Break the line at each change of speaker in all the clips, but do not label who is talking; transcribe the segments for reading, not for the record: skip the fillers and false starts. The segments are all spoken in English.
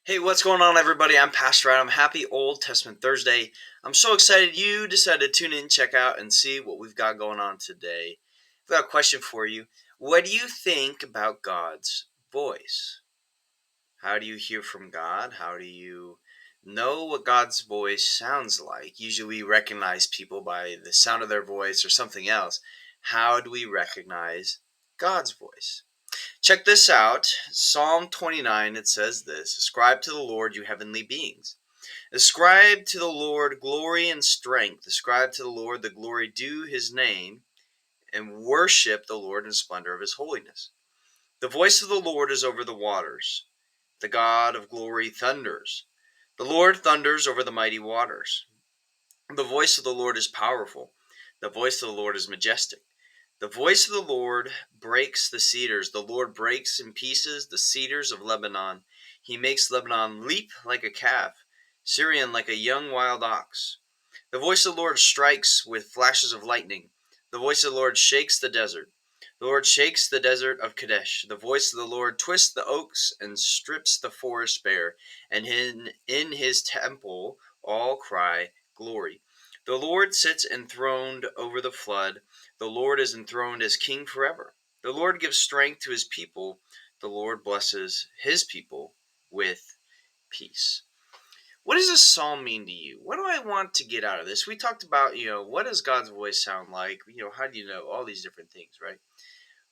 Hey, what's going on, everybody? I'm Pastor Adam. Happy Old Testament Thursday. I'm so excited you decided to tune in, check out, and see what we've got going on today. I've got a question for you. What do you think about God's voice? How do you hear from God? How do you know what God's voice sounds like? Usually, we recognize people by the sound of their voice or something else. How do we recognize God's voice? Check this out. Psalm 29, it says this: Ascribe to the Lord, you heavenly beings. Ascribe to the Lord glory and strength. Ascribe to the Lord the glory due his name, and worship the Lord in splendor of his holiness. The voice of the Lord is over the waters. The God of glory thunders. The Lord thunders over the mighty waters. The voice of the Lord is powerful. The voice of the Lord is majestic. The voice of the Lord breaks the cedars. The Lord breaks in pieces the cedars of Lebanon. He makes Lebanon leap like a calf, Syrian like a young wild ox. The voice of the Lord strikes with flashes of lightning. The voice of the Lord shakes the desert. The Lord shakes the desert of Kadesh. The voice of the Lord twists the oaks and strips the forest bare. And in his temple all cry, Glory. The Lord sits enthroned over the flood. The Lord is enthroned as king forever. The Lord gives strength to his people. The Lord blesses his people with peace. What does this psalm mean to you? What do I want to get out of this? We talked about, what does God's voice sound like? How do you know all these different things, right?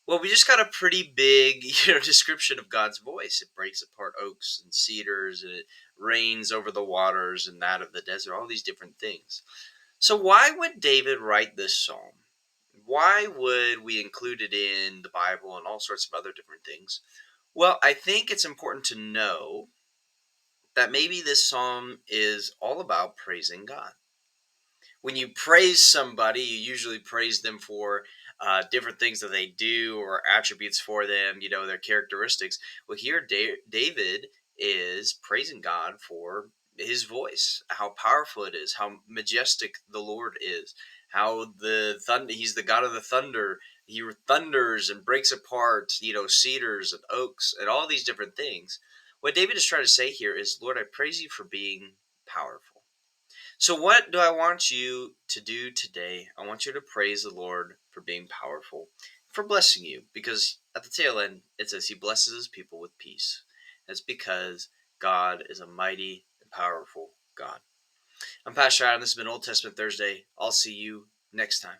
Well, we just got a pretty big, description of God's voice. It breaks apart oaks and cedars, and it reigns over the waters and that of the desert, all these different things. So why would David write this psalm? Why would we include it in the Bible and all sorts of other different things? Well, I think it's important to know that maybe this psalm is all about praising God. When you praise somebody, you usually praise them for different things that they do or attributes for them, their characteristics. Well, here David is praising God for his voice, how powerful it is, how majestic the Lord is, how the thunder, he's the God of the thunder. He thunders and breaks apart, cedars and oaks and all these different things. What David is trying to say here is, Lord, I praise you for being powerful. So, what do I want you to do today? I want you to praise the Lord for being powerful, for blessing you, because at the tail end, it says he blesses his people with peace. That's because God is a mighty and powerful God. I'm Pastor Adam. This has been Old Testament Thursday. I'll see you next time.